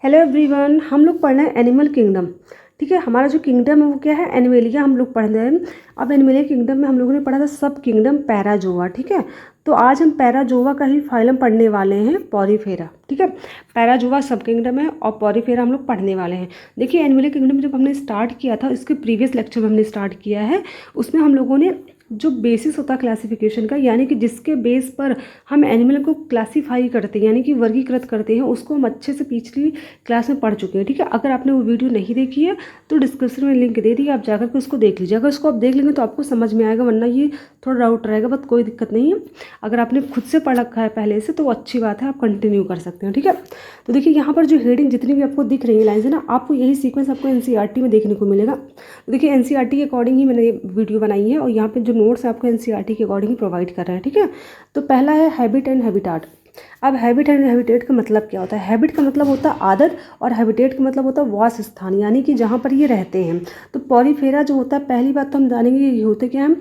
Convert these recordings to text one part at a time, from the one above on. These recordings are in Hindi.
हेलो एवरीवन, हम लोग पढ़ रहे हैं एनिमल किंगडम। ठीक है, हमारा जो किंगडम है वो क्या है, एनिमेलिया हम लोग पढ़ रहे हैं। अब एनिमेलिया किंगडम में हम लोगों ने पढ़ा था सब किंगडम पैराजोआ। ठीक है, तो आज हम पैराजोआ का ही फाइलम पढ़ने वाले हैं, पॉरीफेरा। ठीक है, पैराजोआ सब किंगडम है और पॉरीफेरा हम लोग पढ़ने वाले हैं। देखिए, एनिमेलिया किंगडम जब हमने स्टार्ट किया था, इसके प्रीवियस लेक्चर में हमने स्टार्ट किया है, उसमें हम लोगों ने जो बेसिस होता है क्लासिफिकेशन का, यानी कि जिसके बेस पर हम एनिमल को क्लासीफाई करते हैं यानी कि वर्गीकृत करते हैं, उसको हम अच्छे से पिछली क्लास में पढ़ चुके हैं। ठीक है, अगर आपने वो वीडियो नहीं देखी है तो डिस्क्रिप्शन में लिंक दे दी, आप जाकर के उसको देख लीजिए। अगर उसको आप देख लेंगे तो आपको समझ में आएगा, वरना ये थोड़ा डाउट रहेगा, बट कोई दिक्कत नहीं है। अगर आपने खुद से पढ़ रखा है पहले से तो अच्छी बात है, आप कंटिन्यू कर सकते हैं। ठीक है, तो देखिए यहाँ पर जो हेडिंग जितनी भी आपको दिख रही है लाइन है ना, आपको यही सीक्वेंस आपको एनसीईआरटी में देखने को मिलेगा। तो देखिए, एनसीईआरटी के अकॉर्डिंग ही मैंने ये वीडियो बनाई है और यहाँ पे जो नोट्स आपको एनसीईआरटी के अकॉर्डिंग ही प्रोवाइड कर रहे हैं। ठीक है, तो पहला है हैबिट एंड हैबिटाट। अब हैबिट एंड हैबिटेट का मतलब क्या होता है? हैबिट का मतलब होता है आदत और हैबिटेट का मतलब होता है वास स्थान, यानी कि जहाँ पर ये रहते हैं। तो पॉरीफेरा जो होता है, पहली बात तो हम जानेंगे ये होते क्या हैं।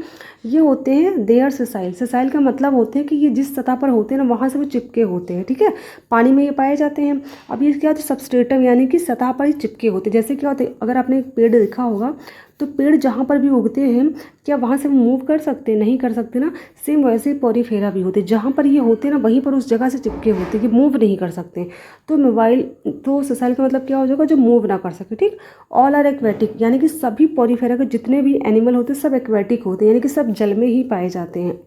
ये होते हैं देयर सेसाइल। सेसाइल का मतलब होते हैं कि ये जिस सतह पर होते हैं ना, वहाँ से वो चिपके होते हैं। ठीक है, पानी में ये पाए जाते हैं। अब ये क्या होता है, सबस्ट्रेटम, यानी कि सतह पर ही चिपके होते हैं। जैसे क्या होते हैं, अगर आपने एक पेड़ देखा होगा तो पेड़ जहाँ पर भी उगते हैं, क्या वहाँ से मूव कर सकते हैं? नहीं कर सकते ना। सेम वैसे ही पॉरीफेरा भी होते हैं, जहाँ पर ये होते हैं ना वहीं पर उस जगह से चिपके होते हैं, कि मूव नहीं कर सकते। तो मोबाइल तो सेसाइल का मतलब क्या हो जाएगा, जो मूव ना कर सके। ठीक, ऑल आर एक्वेटिक, यानी कि सभी पॉरीफेरा के जितने भी एनिमल होते हैं सब एक्वेटिक होते हैं, यानी कि सब जल में ही पाए जाते हैं।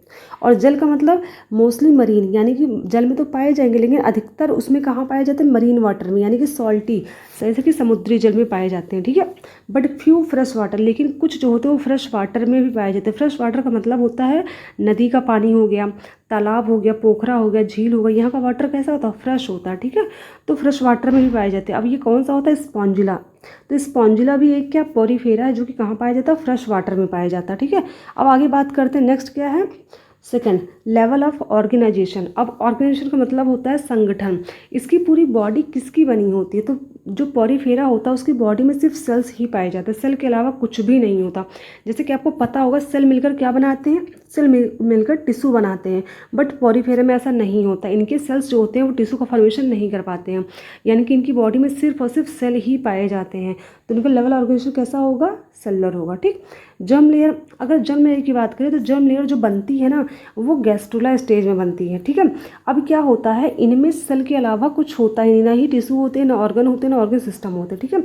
और जल का मतलब मोस्टली मरीन, यानी कि जल में तो पाए जाएंगे लेकिन अधिकतर उसमें कहाँ पाए जाते हैं, मरीन वाटर में, यानी कि सॉल्टी, जैसे कि समुद्री जल में पाए जाते हैं। ठीक है, बट फ्यू फ्रेश वाटर, लेकिन कुछ जो होते हैं वो फ्रेश वाटर में भी पाए जाते हैं। फ्रेश वाटर का मतलब होता है नदी का पानी हो गया, तालाब हो गया, पोखरा हो गया, झील हो गया, यहाँ का वाटर कैसा होता है, फ्रेश होता है। ठीक है, तो फ्रेश वाटर में भी पाए जाते हैं। अब ये कौन सा होता है, स्पॉन्जिला। तो स्पॉन्जिला भी एक क्या पॉरीफेरा है, जो कि कहाँ पाया जाता है, फ्रेश वाटर में पाया जाता है। ठीक है, अब आगे बात करते हैं, नेक्स्ट क्या है, सेकंड लेवल ऑफ ऑर्गेनाइजेशन। अब ऑर्गेनाइजेशन का मतलब होता है संगठन। इसकी पूरी बॉडी किसकी बनी होती है? तो जो पॉरीफेरा होता है उसकी बॉडी में सिर्फ सेल्स ही पाए जाते हैं, सेल के अलावा कुछ भी नहीं होता। जैसे कि आपको पता होगा, सेल मिलकर क्या बनाते हैं, सेल मिलकर टिश्यू बनाते हैं, बट पॉरीफेरा में ऐसा नहीं होता। इनके सेल्स जो होते हैं वो टिश्यू का फॉर्मेशन नहीं कर पाते हैं, यानी कि इनकी बॉडी में सिर्फ और सिर्फ सेल ही पाए जाते हैं। तो इनका लेवल ऑर्गेनाइजेशन कैसा होगा, सेलुलर होगा। ठीक, जर्म लेयर, अगर जर्म लेयर की बात करें तो जर्म लेयर जो बनती है ना, वो गैस्ट्रोला स्टेज में बनती है। ठीक है, अब क्या होता है, इनमें सेल के अलावा कुछ होता ही नहीं, ना ही टिश्यू होते हैं, ना ऑर्गन होते हैं, ना ऑर्गन सिस्टम होते हैं। ठीक है,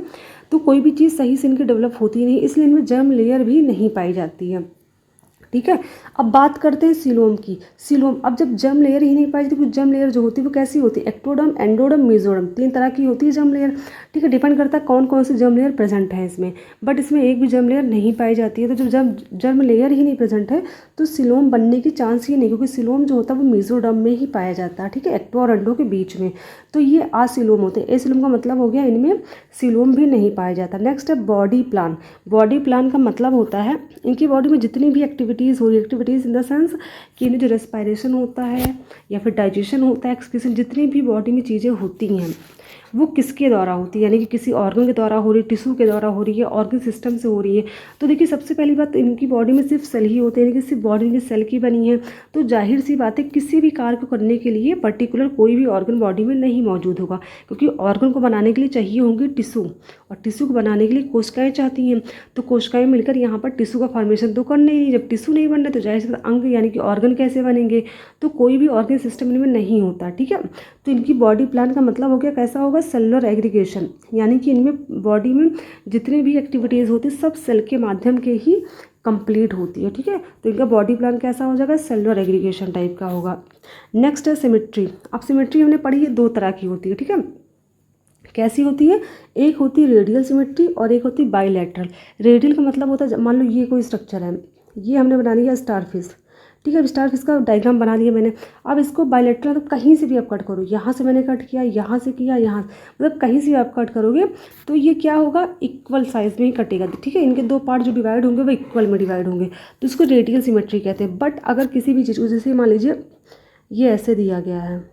तो कोई भी चीज़ सही से इनकी डेवलप होती नहीं, इसलिए इनमें जर्म लेयर भी नहीं पाई जाती है। ठीक है, अब बात करते हैं सीलोम की। सीलोम, अब जब जर्म लेयर ही नहीं पाई जाती, कुछ जर्म लेयर जो होती है वो कैसी होती है, एक्टोडर्म, एंडोडर्म, मेसोडर्म, 3 तरह की होती है जर्म लेयर। ठीक है, डिपेंड करता है कौन कौन सी जर्म लेयर प्रेजेंट है इसमें, बट इसमें एक भी जर्म लेयर नहीं पाई जाती है। तो जब जर्म लेयर ही नहीं प्रेजेंट है तो सीलोम बनने की चांस ही नहीं, क्योंकि सीलोम जो होता है वो मेसोडर्म में ही पाया जाता है। ठीक है, एक्टो और एंडो के बीच में। तो ये आसीलोम होते हैं। एसीलोम का मतलब हो गया इनमें सीलोम भी नहीं पाया जाता। नेक्स्ट है बॉडी प्लान। बॉडी प्लान का मतलब होता है इनकी बॉडी में जितनी भी एक्टिविटीज़ हो रही, एक्टिविटीज़ इन द सेंस कि इनमें जो रेस्पिरेशन होता है या फिर डाइजेशन होता है, एक्सक्रीशन, जितनी भी बॉडी में चीज़ें होती हैं वो किसके द्वारा होती है, यानी कि किसी ऑर्गन के द्वारा हो रही है, टिश्यू के द्वारा हो रही है, ऑर्गन सिस्टम से हो रही है। तो देखिए, सबसे पहली बात, इनकी बॉडी में सिर्फ सेल ही होते हैं, यानी कि सिर्फ बॉडी इनकी सेल की बनी है। तो जाहिर सी बात है, किसी भी कार्य को करने के लिए पर्टिकुलर कोई भी ऑर्गन बॉडी में नहीं मौजूद होगा, क्योंकि ऑर्गन को बनाने के लिए चाहिए होंगे टिश्यू, और टिश्यू को बनाने के लिए कोशिकाएं चाहती हैं। तो कोशिकाएं मिलकर यहाँ पर टिश्यू का फॉर्मेशन तो करने ही नहीं। जब टिश्यू नहीं बन रहे तो जाहिर सी बात अंग यानी कि ऑर्गन कैसे बनेंगे? तो कोई भी ऑर्गन सिस्टम इनमें नहीं होता। ठीक है, तो इनकी बॉडी प्लान का मतलब हो गया कैसा होगा, सेलुलर एग्रीगेशन, यानी कि इनमें बॉडी में जितनी भी एक्टिविटीज़ होती है सब सेल के माध्यम के ही कंप्लीट होती है। ठीक है, तो इनका बॉडी प्लान कैसा हो जाएगा, सेलुलर एग्रीगेशन टाइप का होगा। नेक्स्ट है सिमेट्री। अब सिमेट्री हमने पढ़ी है, 2 तरह की होती है। ठीक है, कैसी होती है, एक होती है रेडियल सिमेट्री और एक होती है बाईलैटरल। रेडियल का मतलब होता है, मान लो ये कोई स्ट्रक्चर है, ये हमने बना लिया स्टारफिश। ठीक है, स्टारफिश का डायग्राम बना दिया मैंने। अब इसको बायलैटरल, तो कहीं से भी आप कट करो, यहाँ से मैंने कट किया, यहाँ से किया, यहाँ, मतलब कहीं से भी आप कट करोगे तो ये क्या होगा, इक्वल साइज में ही कटेगा। ठीक है, इनके 2 पार्ट जो डिवाइड होंगे वो इक्वल में डिवाइड होंगे, तो इसको रेडियल सिमेट्री कहते हैं। बट अगर किसी भी चीज़ को, जैसे मान लीजिए ये ऐसे दिया गया है,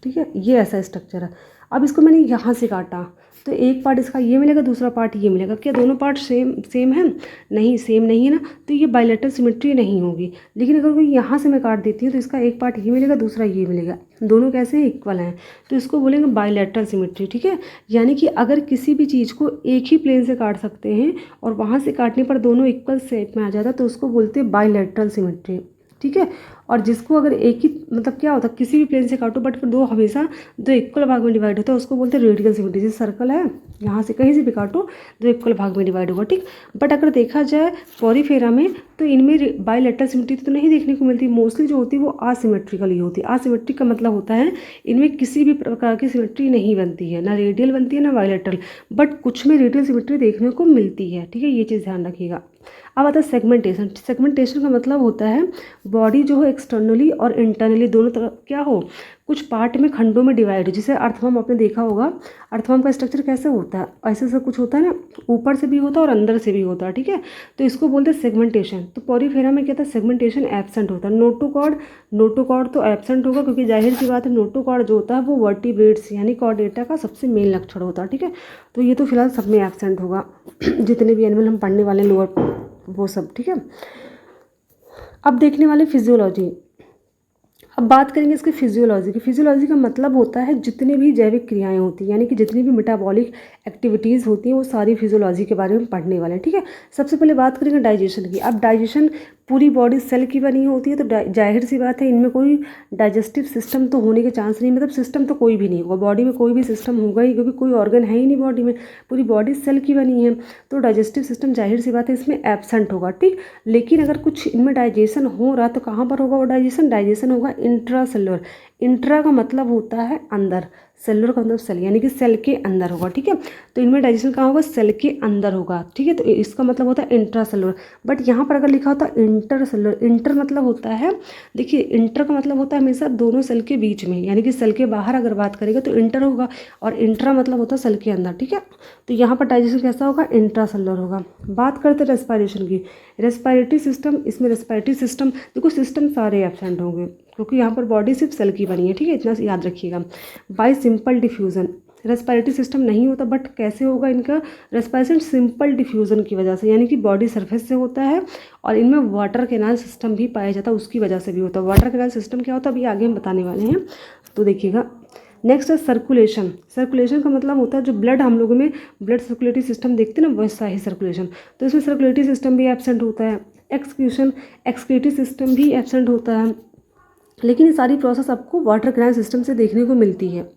ठीक है, ये ऐसा स्ट्रक्चर है, अब इसको मैंने यहाँ से काटा तो एक पार्ट इसका ये मिलेगा, दूसरा पार्ट ये मिलेगा। क्या दोनों पार्ट सेम है? नहीं, सेम नहीं है ना, तो ये बाइलेटरल सिमेट्री नहीं होगी। लेकिन अगर कोई यहाँ से मैं काट देती हूँ तो इसका एक पार्ट ये मिलेगा, दूसरा ये मिलेगा, दोनों कैसे हैं? इक्वल हैं, तो इसको बोलेंगे बाइलेटरल सिमेट्री। ठीक है, यानी कि अगर किसी भी चीज़ को एक ही प्लेन से काट सकते हैं और वहाँ से काटने पर दोनों इक्वल शेप में आ जाता है तो उसको बोलते हैं बाइलेटरल सिमेट्री। ठीक है, और जिसको अगर एक ही मतलब क्या होता है, किसी भी प्लेन से काटो बट फिर दो हमेशा दो इक्वल भाग में डिवाइड होता है, उसको बोलते हैं रेडियल सिमेट्री। जैसे सर्कल है, यहाँ से कहीं से भी काटो दो इक्वल भाग में डिवाइड होगा। ठीक, बट अगर देखा जाए पॉरीफेरा में तो इनमें बाइलेटरल सिमेट्री तो नहीं देखने को मिलती, मोस्टली जो होती है वो आसिमेट्रिकल ही होती है। आसिमेट्रिक का मतलब होता है इनमें किसी भी प्रकार की सिमेट्री नहीं बनती है, ना रेडियल बनती है ना बाइलेटरल, बट कुछ में रेडियल सिमेट्री देखने को मिलती है। ठीक है, ये चीज़ ध्यान रखिएगा। अब आता है सेगमेंटेशन। सेगमेंटेशन का मतलब होता है बॉडी जो है एक्सटर्नली और इंटरनली दोनों तरफ क्या हो, कुछ पार्ट में खंडों में डिवाइड हो। जैसे अर्थवर्म आपने देखा होगा, अर्थवर्म का स्ट्रक्चर कैसे होता है, ऐसे सब कुछ होता है ना, ऊपर से भी होता है और अंदर से भी होता है। ठीक है, तो इसको बोलते हैं सेगमेंटेशन। तो पॉरीफेरा में क्या था, सेगमेंटेशन एब्सेंट होता है। नोटोकॉर्ड तो एब्सेंट होगा क्योंकि जाहिर सी बात है नोटोकॉर्ड जो होता है वो वर्टिब्रेट्स यानी कॉर्डेटा का सबसे मेन लक्षण होता है। ठीक है, तो ये तो फिलहाल सब में एब्सेंट होगा जितने भी एनिमल हम पढ़ने वाले लोअर वो सब। ठीक है, अब देखने वाले फिजियोलॉजी। अब बात करेंगे इसके फिजियोलॉजी की। फिजियोलॉजी का मतलब होता है जितनी भी जैविक क्रियाएं होती हैं, यानी कि जितनी भी मेटाबॉलिक एक्टिविटीज़ होती हैं वो सारी फिजियोलॉजी के बारे में पढ़ने वाले हैं। ठीक है, सबसे पहले बात करेंगे डाइजेशन की। अब डाइजेशन पूरी बॉडी सेल की बनी होती है, तो जाहिर सी बात है इनमें कोई डाइजेस्टिव सिस्टम तो होने के चांस नहीं, मतलब सिस्टम तो कोई भी नहीं होगा बॉडी में, कोई भी सिस्टम होगा ही क्योंकि कोई ऑर्गन है ही नहीं बॉडी में, पूरी बॉडी सेल की बनी है, तो डाइजेस्टिव सिस्टम जाहिर सी बात है इसमें एब्सेंट होगा। ठीक, लेकिन अगर कुछ इनमें डाइजेशन हो रहा तो कहाँ पर होगा वो डाइजेशन होगा इंट्रा सेलुलर। इंट्रा का मतलब होता है अंदर, सेलुलर का मतलब सेल, यानी कि सेल के अंदर होगा। ठीक है, तो इनमें डाइजेशन कहाँ होगा, सेल के अंदर होगा। ठीक है, तो इसका मतलब होता है इंट्रा सेलुलर। बट यहाँ पर अगर लिखा होता है इंटर सेलुलर, इंटर मतलब होता है, देखिए इंटर का मतलब होता है हमेशा दोनों सेल के बीच में, यानी कि सेल के बाहर अगर बात करेगा तो इंटर होगा, और इंट्रा मतलब होता है सेल के अंदर। ठीक है, तो यहाँ पर डाइजेशन कैसा होगा, इंट्रा सेलुलर होगा। बात करते हैं रेस्पिरेशन की। रेस्पिरेटरी सिस्टम, इसमें रेस्पिरेटरी सिस्टम देखो, सिस्टम सारे एब्सेंट होंगे क्योंकि यहाँ पर बॉडी सिर्फ सेल की बनी है। ठीक है, इतना याद रखिएगा। Bye simple diffusion respiratory system नहीं होता, बट कैसे होगा इनका रेस्पिरेशन, सिंपल डिफ्यूज़न की वजह से, यानी कि बॉडी सरफेस से होता है, और इनमें वाटर कैनाल सिस्टम भी पाया जाता है, उसकी वजह से भी होता है। वाटर कैनाल सिस्टम क्या होता है अभी आगे हम बताने वाले हैं, तो देखिएगा। नेक्स्ट है सर्कुलेशन। सर्कुलेशन का मतलब होता है जो ब्लड हम लोगों में ब्लड सर्कुलेटरी सिस्टम देखते हैं ना, वैसा ही सर्कुलेशन, तो इसमें सर्कुलेटरी सिस्टम भी एब्सेंट होता है। एक्सक्रीटरी सिस्टम भी एब्सेंट होता है, लेकिन ये सारी प्रोसेस आपको वाटर कैनाल सिस्टम से देखने को मिलती है।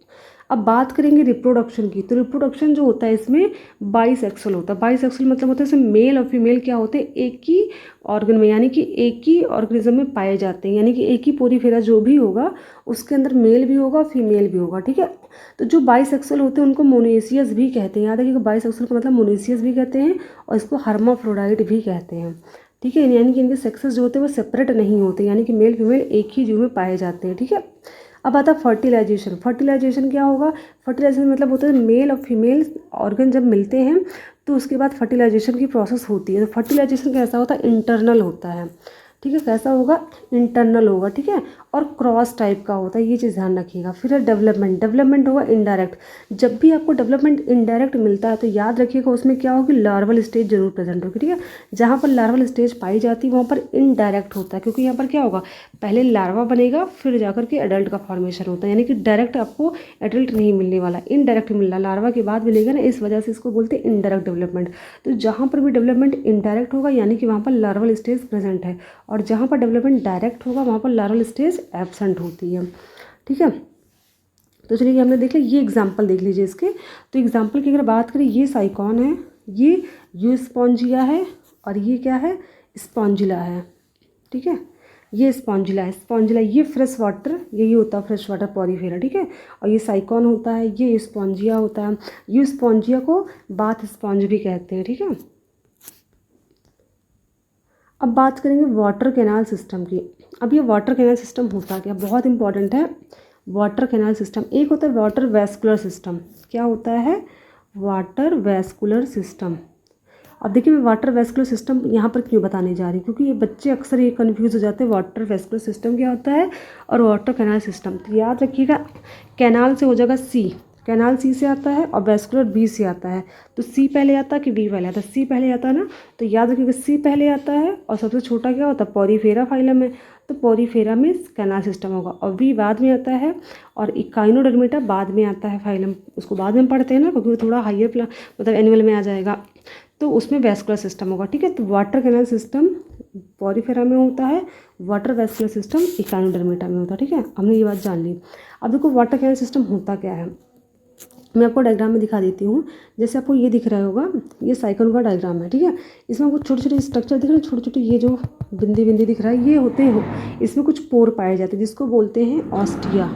अब बात करेंगे रिप्रोडक्शन की, तो रिप्रोडक्शन जो होता है इसमें बाइसेक्सुअल होता है। बाइसेक्सुअल मतलब होता है इसमें मेल और फीमेल क्या होते हैं, एक ही ऑर्गन में, यानी कि एक ही ऑर्गेनिज्म में पाए जाते हैं, यानी कि एक ही पोरीफेरा जो भी होगा उसके अंदर मेल भी होगा और फीमेल भी होगा। ठीक है, तो जो बाइसेक्सुअल होते हैं उनको मोनेसियस भी कहते हैं। याद रखिएगा, बाइसेक्सुअल का मतलब मोनेसियस भी कहते हैं और इसको हर्माफ्रोडाइट भी कहते हैं। ठीक है, यानी कि इनके सेक्सेस जो होते हैं वो सेपरेट नहीं होते, यानी कि मेल फीमेल एक ही जीव में पाए जाते हैं। ठीक है, अब आता है फर्टिलाइजेशन। फर्टिलाइजेशन क्या होगा, फर्टिलाइजेशन मतलब होता है मेल और फीमेल ऑर्गन जब मिलते हैं तो उसके बाद फर्टिलाइजेशन की प्रोसेस होती है। तो फर्टिलाइजेशन कैसा होता है, इंटरनल होता है। ठीक है, कैसा होगा, इंटरनल होगा। ठीक है, और क्रॉस टाइप का होता है, ये चीज़ ध्यान रखिएगा। फिर है डेवलपमेंट। डेवलपमेंट होगा इनडायरेक्ट। जब भी आपको डेवलपमेंट इनडायरेक्ट मिलता है तो याद रखिएगा उसमें क्या होगी, लार्वल स्टेज जरूर प्रेजेंट होगी। ठीक है, जहाँ पर लार्वल स्टेज पाई जाती है वहाँ पर इनडायरेक्ट होता है, क्योंकि यहाँ पर क्या होगा, पहले लार्वा बनेगा फिर जाकर के एडल्ट का फॉर्मेशन होता है, यानी कि डायरेक्ट आपको एडल्ट नहीं मिलने वाला, इनडायरेक्ट मिल रहा, लार्वा के बाद मिलेगा ना, इस वजह से इसको बोलते हैं इनडायरेक्ट डेवलपमेंट। तो जहाँ पर भी डेवलपमेंट इनडायरेक्ट होगा यानी कि वहाँ पर लार्वल स्टेज प्रेजेंट है, और जहाँ पर डेवलपमेंट डायरेक्ट होगा वहाँ पर लार्वल स्टेज एब्सेंट होती है। ठीक है, तो चलिए हमने देख लिया, ये एग्जाम्पल देख लीजिए इसके। तो एग्जाम्पल की अगर बात करें, ये साइकॉन है, ये यूस्पॉन्जिया है, और ये क्या है, स्पॉन्जिला है। ठीक है, ये स्पॉन्जिला है, स्पॉन्जिला ये फ्रेश वाटर, यही होता है फ्रेश वाटर पॉरीफेरा। ठीक है, और ये साइकॉन होता है, ये स्पॉन्जिया होता है। ये स्पॉन्जिया को बाथ स्पॉन्ज भी कहते हैं। ठीक है, अब बात करेंगे वाटर कैनाल सिस्टम की। अब ये वाटर कैनाल सिस्टम होता क्या, बहुत इंपॉर्टेंट है। वाटर कैनाल सिस्टम एक होता है वाटर वैस्कुलर सिस्टम। क्या होता है, वाटर वैस्कुलर सिस्टम। अब देखिए मैं वाटर वैस्कुलर सिस्टम यहाँ पर क्यों बताने जा रही हूँ, क्योंकि ये बच्चे अक्सर ये कन्फ्यूज़ हो जाते हैं वाटर वैस्कुलर सिस्टम क्या होता है और वाटर कैनाल सिस्टम। तो याद रखिएगा, कैनाल से हो जाएगा सी, कैनाल सी से आता है और वैस्कुलर बी से आता है। तो सी पहले आता है कि डी पहले आता है? सी पहले आता है ना, तो याद रखिएगा सी पहले आता है। और सबसे छोटा क्या होता है? पॉरीफेरा फाइलम है, तो पॉरीफेरा में कैनाल सिस्टम होगा, और वी बाद में आता है, और इकाइनोडर्मेटा बाद में आता है फाइलम, उसको बाद में पढ़ते हैं ना, क्योंकि वो थोड़ा हाइयर मतलब एनिमल में आ जाएगा, तो उसमें वैस्कुलर सिस्टम होगा। ठीक है, तो वाटर कैनाल सिस्टम पॉरीफेरा में होता है, वाटर वैस्कुलर सिस्टम इकाइनोडर्मेटा में होता है। ठीक है, हमने ये बात जान ली। अब देखो वाटर कैनाल सिस्टम होता क्या है, मैं आपको डायग्राम में दिखा देती हूँ। जैसे आपको ये दिख रहा होगा, ये साइकिल का डायग्राम है। ठीक है, इसमें आपको छोटे छोटे स्ट्रक्चर दिख रहे हैं, छोटे छोटे ये जो बिंदी बिंदी दिख रहा है, ये होते हैं, इसमें कुछ पोर पाए जाते हैं जिसको बोलते हैं ऑस्टिया।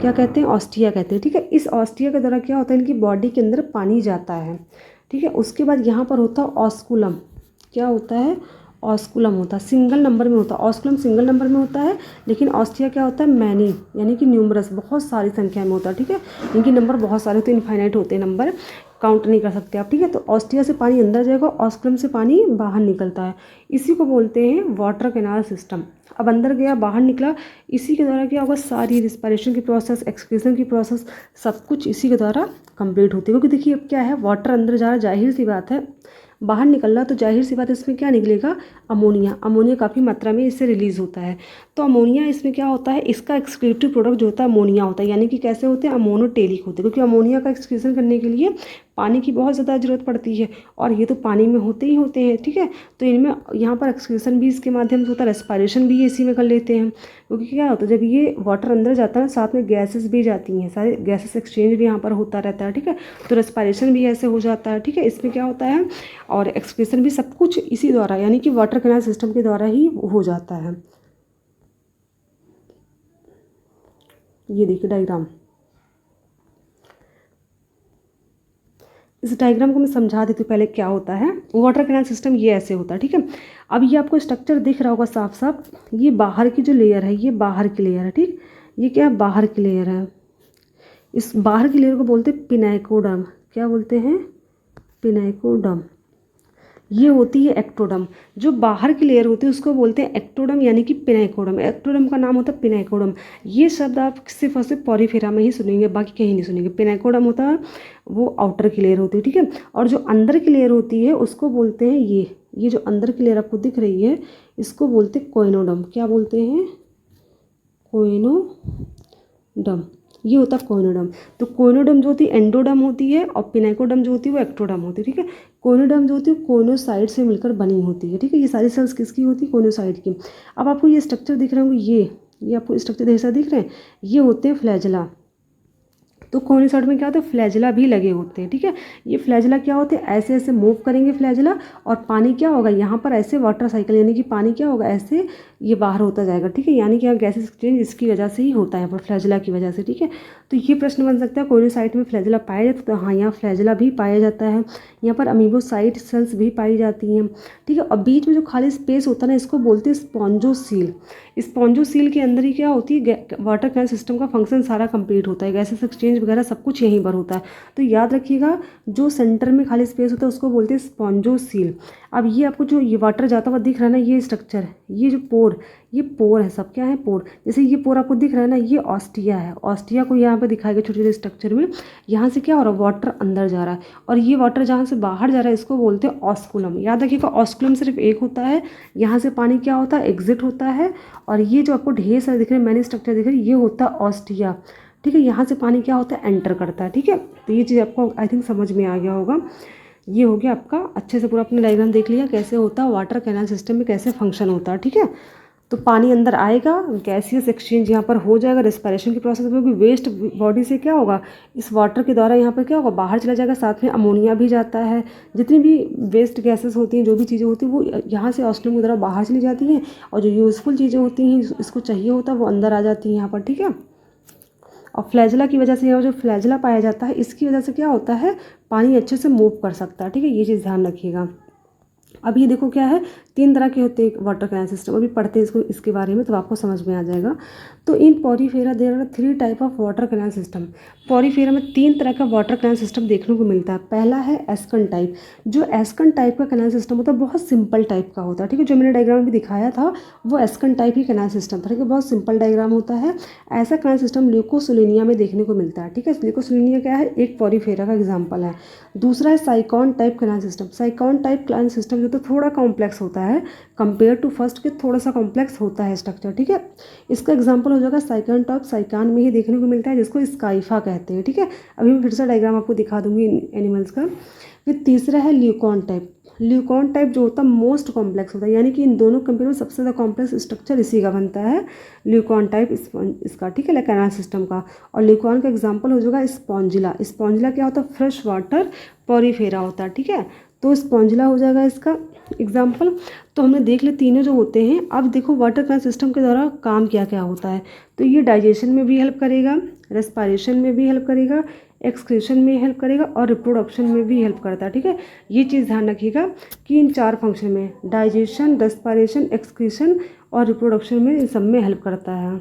क्या कहते हैं? ऑस्टिया कहते हैं। ठीक है, इस ऑस्टिया के द्वारा क्या होता है, इनकी बॉडी के अंदर पानी जाता है। ठीक है, उसके बाद यहाँ पर होता है ऑस्कुलम। क्या होता है? ऑस्कुलम होता है, सिंगल नंबर में होता है। ऑस्कुलम सिंगल नंबर में होता है, लेकिन ऑस्टिया क्या होता है? मैनी, यानी कि न्यूमरस, बहुत सारी संख्या में होता है। ठीक है, इनके नंबर बहुत सारे होते हैं, इनफाइनाइट होते हैं नंबर, काउंट नहीं कर सकते आप। ठीक है, तो ऑस्टिया से पानी अंदर जाएगा, ऑस्कुलम से पानी बाहर निकलता है, इसी को बोलते हैं वाटर कैनाल सिस्टम। अब अंदर गया, बाहर निकला, इसी के द्वारा क्या होगा? सारी रिस्पायरेशन की प्रोसेस, एक्सक्रीशन की प्रोसेस, सब कुछ इसी के द्वारा कंप्लीट होती है। क्योंकि देखिए अब क्या है, वाटर अंदर जा रहा है, जाहिर सी बात है, बाहर निकल रहा, तो जाहिर सी बात है इसमें क्या निकलेगा? अमोनिया। अमोनिया काफ़ी मात्रा में इससे रिलीज़ होता है। तो अमोनिया इसमें क्या होता है, इसका एक्सक्रीटिव प्रोडक्ट जो होता है अमोनिया होता है, यानी कि कैसे होते हैं? अमोनोटेलिक होते हैं, क्योंकि अमोनिया का एक्सक्रीशन करने के लिए पानी की बहुत ज़्यादा ज़रूरत पड़ती है, और ये तो पानी में होते ही होते हैं। ठीक है, तो इनमें यहाँ पर एक्सक्रीशन भी इसके माध्यम से होता है, रेस्पायरेशन भी इसी में कर लेते हैं। क्योंकि क्या होता है, जब ये वाटर अंदर जाता है, साथ में गैसेस भी जाती हैं, सारे गैसेस एक्सचेंज भी यहाँ पर होता रहता है। ठीक है, तो रेस्पायरेशन भी ऐसे हो जाता है। ठीक है, इसमें क्या होता है, और एक्सक्रीशन भी सब कुछ इसी द्वारा, यानी कि वाटर कैनाल सिस्टम के द्वारा ही हो जाता है। ये देखिए डायग्राम, इस डायग्राम को मैं समझा देती हूँ पहले क्या होता है। वाटर कैनाल सिस्टम ये ऐसे होता है। ठीक है, अब ये आपको स्ट्रक्चर दिख रहा होगा साफ साफ, ये बाहर की जो लेयर है, ये बाहर की लेयर है। ठीक, ये क्या है? बाहर की लेयर है। इस बाहर की लेयर को बोलते हैं पिनाइकोडर्म। क्या बोलते हैं? पिनाइकोडर्म। ये होती है एक्टोडर्म। जो बाहर की लेयर होती है उसको बोलते हैं एक्टोडर्म, यानी कि पिनाइकोडर्म। एक्टोडर्म का नाम होता है पिनाइकोडर्म। ये शब्द आप सिर्फ और सिर्फ पॉरीफेरा में ही सुनेंगे, बाकी कहीं नहीं सुनेंगे। पिनाइकोडर्म होता है वो आउटर की लेयर होती है। ठीक है, और जो अंदर की लेयर होती है उसको बोलते हैं ये जो अंदर की लेयर आपको दिख रही है, इसको बोलते हैं कोइनोडर्म। क्या बोलते हैं? कोइनोडर्म। ये होता है कोइनोडर्म। तो कोइनोडर्म जो होती है एंडोडर्म होती है, और पिनाइकोडर्म जो होती है वो एक्टोडर्म होती है। ठीक है, कोइनोडर्म जो होती है कोइनोसाइड से मिलकर बनी होती है। ठीक है, ये सारी सेल्स किसकी होती है? कोइनोसाइड की। अब आपको ये स्ट्रक्चर दिख रहे होंगे, ये आपको स्ट्रक्चर जैसा दिख रहे हैं, ये होते हैं फ्लैजला। तो कोइनोसाइड में क्या होता है? फ्लैजला भी लगे होते हैं। ठीक है, ये फ्लैजला क्या होते हैं? ऐसे ऐसे मूव करेंगे फ्लैजला, और पानी क्या होगा यहाँ पर? ऐसे वाटर साइकिल, यानी कि पानी क्या होगा? ऐसे ये बाहर होता जाएगा। ठीक है, यानी कि यहाँ गैसेस एक्सचेंज इसकी वजह से ही होता है, पर फ्लैजला की वजह से। ठीक है, तो ये प्रश्न बन सकता है, कोइनोसाइट में फ्लैजला पाया जाता है? तो हाँ, यहाँ फ्लैजला भी पाया जाता है। यहाँ पर अमीबोसाइट सेल्स भी पाई जाती हैं। ठीक है, और बीच में जो खाली स्पेस होता है ना, इसको बोलते हैं स्पॉन्जोसील। स्पॉन्जोसील के अंदर ही क्या होती है? वाटर कैनाल सिस्टम का फंक्शन सारा कंप्लीट होता है, गैसेस एक्सचेंज वगैरह सब कुछ यहीं पर होता है। तो याद रखिएगा, जो सेंटर में खाली स्पेस होता है उसको बोलते हैं स्पॉन्जोसील। अब ये आपको जो ये वाटर जाता हुआ दिख रहा है ना, ये स्ट्रक्चर, ये जो पोर, ये पोर है सब। क्या है? पोर। जैसे ये पोर आपको दिख रहा है ना, ये ऑस्टिया है। ऑस्टिया को यहाँ पे दिखाया गया छोटे छोटे स्ट्रक्चर में। यहाँ से क्या हो रहा है? वाटर अंदर जा रहा है, और ये वाटर जहाँ से बाहर जा रहा है इसको बोलते हैं ऑस्कुलम। याद रखिएगा, ऑस्कुलम सिर्फ एक होता है, यहाँ से पानी क्या होता है? एग्जिट होता है। और ये जो आपको ढेर सारे दिख रहे हैं, मैंने स्ट्रक्चर दिख रहे हैं, ये होता है ऑस्टिया। ठीक है, यहाँ से पानी क्या होता है? एंटर करता है। ठीक है, तो ये चीज़ आपको आई थिंक समझ में आ गया होगा। ये हो गया आपका, अच्छे से पूरा अपने डायग्राम देख लिया कैसे होता है वाटर कैनाल सिस्टम में, कैसे फंक्शन होता है। ठीक है, तो पानी अंदर आएगा, गैसियस एक्सचेंज यहाँ पर हो जाएगा, रेस्पिरेशन की प्रोसेस में भी वेस्ट बॉडी से क्या होगा? इस वाटर के द्वारा यहाँ पर क्या होगा? बाहर चला जाएगा, साथ में अमोनिया भी जाता है। जितनी भी वेस्ट गैसेस होती हैं, जो भी चीज़ें होती हैं, वो यहाँ से ऑस्ट्रम की द्वारा बाहर चली जाती हैं, और जो यूज़फुल चीज़ें होती हैं, इसको चाहिए होता है, वो अंदर आ जाती हैं यहाँ पर। ठीक है, और फ्लैजला की वजह से, यहाँ जो फ्लैजला पाया जाता है, इसकी वजह से क्या होता है? पानी अच्छे से मूव कर सकता है। ठीक है, ये चीज़ ध्यान रखिएगा। अब ये देखो क्या है, तीन तरह के होते हैं वाटर कैनाल सिस्टम, अभी पढ़ते हैं इसको, इसके बारे में तो आपको समझ में आ जाएगा। तो in Porifera there are 3 type of water canal system. Porifera में 3 तरह का वाटर कैनाल सिस्टम देखने को मिलता है। पहला है एस्कन टाइप। जो एस्कन टाइप का कैनाल सिस्टम होता है बहुत सिंपल टाइप का होता है, ठीक है। जो मैंने डायग्राम में भी दिखाया था वो एस्कन टाइप ही कैनाल सिस्टम था, ठीक है। बहुत सिंपल डायग्राम होता है। ऐसा कैनाल सिस्टम ल्यूकोसिलिनिया में देखने को मिलता है, ठीक है। ल्यूकोसिलिनिया क्या है, एक पॉरीफेरा का एग्जाम्पल है। दूसरा है साइकॉन type canal system. साइकॉन type canal system जो तो थोड़ा कॉम्प्लेक्स होता है कंपेयर टू फर्स्ट के, थोड़ा सा कॉम्प्लेक्स होता है स्ट्रक्चर, ठीक है। इसका एग्जांपल हो जाएगा साइकॉन टाइप, साइकान में ही देखने को मिलता है, जिसको स्काइफा कहते हैं, ठीक है। अभी मैं फिर से डायग्राम आपको दिखा दूंगी एनिमल्स का। फिर तीसरा है ल्यूकॉन टाइप। ल्यूकॉन टाइप जो होता है मोस्ट कॉम्प्लेक्स होता है, यानी कि इन दोनों कंपेयर में सबसे ज़्यादा कॉम्प्लेक्स स्ट्रक्चर इसी का बनता है, ल्यूकॉन टाइप इसका, ठीक है, कैनाल सिस्टम का। और ल्यूकॉन का एग्जांपल हो जाएगा स्पॉन्जिला। स्पॉन्जिला क्या होता है, फ्रेश वाटर पॉरीफेरा होता है, ठीक है। तो स्पॉन्जिला हो जाएगा इसका एग्जाम्पल। तो हमने देख ले तीनों जो होते हैं। अब देखो वाटर कैनाल सिस्टम के द्वारा काम क्या क्या होता है। तो ये डाइजेशन में भी हेल्प करेगा, रेस्पिरेशन में भी हेल्प करेगा, एक्सक्रीशन में हेल्प करेगा और रिप्रोडक्शन में भी हेल्प करता है, ठीक है। ये चीज़ ध्यान रखिएगा कि इन 4 फंक्शन में डाइजेशन, रेस्पिरेशन, एक्सक्रीशन और रिप्रोडक्शन में, इन सब में हेल्प करता है।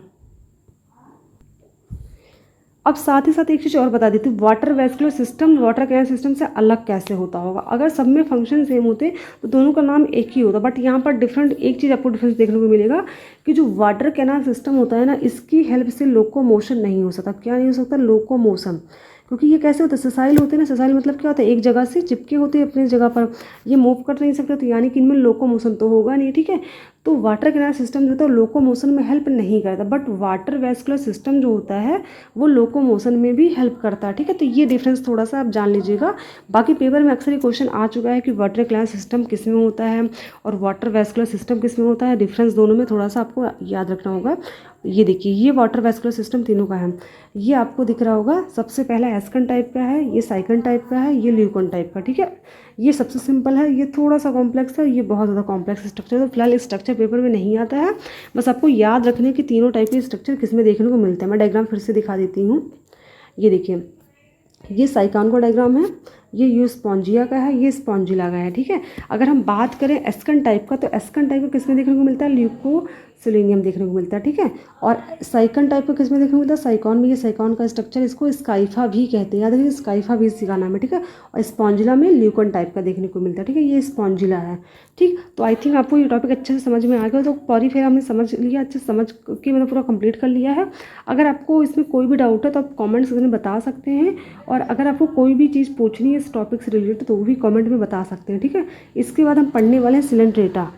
अब साथ ही साथ एक चीज़ और बता देती हूँ, water vascular system water canal system से अलग कैसे होता होगा। अगर सब में फंक्शन सेम होते तो दोनों का नाम एक ही होता, बट यहाँ पर डिफरेंट एक चीज़ आपको डिफरेंस देखने को मिलेगा कि जो वाटर कैनाल सिस्टम होता है ना, इसकी हेल्प से लोकोमोशन नहीं हो सकता। क्या नहीं हो सकता, लोकोमोशन। क्योंकि ये कैसे होता है, ससाइल होते हैं ना। ससाइल मतलब क्या होता है, एक जगह से चिपके होते हैं अपनी जगह पर, ये मूव कर नहीं सकते, तो यानी कि इनमें लोकोमोशन तो होगा नहीं, ठीक है। तो वाटर कैनाल सिस्टम जो होता है लोकोमोशन में हेल्प नहीं करता, बट वाटर वेस्कुलर सिस्टम जो होता है वो लोकोमोशन में भी हेल्प करता है, ठीक है। तो ये डिफरेंस थोड़ा सा आप जान लीजिएगा। बाकी पेपर में अक्सर ये क्वेश्चन आ चुका है कि वाटर कैनाल सिस्टम किस में होता है और वाटर वेस्कुलर सिस्टम किस में होता है। डिफरेंस दोनों में थोड़ा सा आपको याद रखना होगा। ये देखिए, ये वाटर वेस्कुलर सिस्टम तीनों का है। ये आपको दिख रहा होगा, सबसे पहला एस्कन टाइप का है, ये साइकन टाइप का है, ये ल्यूकॉन टाइप का, ठीक है। ये सबसे सिंपल है, ये थोड़ा सा कॉम्प्लेक्स है, ये बहुत ज़्यादा कॉम्प्लेक्स स्ट्रक्चर है। तो फिलहाल स्ट्रक्चर पेपर में नहीं आता है, बस आपको याद रखने कि तीनों टाइप के स्ट्रक्चर किस में देखने को मिलते हैं। मैं डायग्राम फिर से दिखा देती हूँ। ये देखिए, ये साइकान का डायग्राम है, ये स्पॉन्जिया का है, ये स्पॉन्जिला का है, ठीक है। अगर हम बात करें एस्कन टाइप का, तो एस्कन टाइप का किस में देखने को मिलता है, ल्यूकोसिलिनियम देखने को मिलता है, ठीक है। और साइकन टाइप का किस में देखने को मिलता है, साइकॉन में। ये साइकॉन का स्ट्रक्चर, इसको स्काइफा भी कहते हैं, याद रखिए स्काइफा भी इसी का नाम है, ठीक है। और स्पॉन्जिला में ल्यूकॉन टाइप का देखने को मिलता है, ठीक है। ये स्पॉन्जिला है, ठीक। तो आई थिंक आपको ये टॉपिक अच्छे से समझ में आ गया। तो पॉरीफेरा हमने समझ लिया, अच्छे से समझ के मैंने पूरा कंप्लीट कर लिया है। अगर आपको इसमें कोई भी डाउट है तो आप कमेंट सेक्शन में बता सकते हैं, और अगर आपको कोई भी चीज़ पूछनी है इस टॉपिक से रिलेटेड तो वो भी कमेंट में बता सकते हैं, ठीक है। इसके बाद हम पढ़ने वाले हैं सिलेंट्रेटा।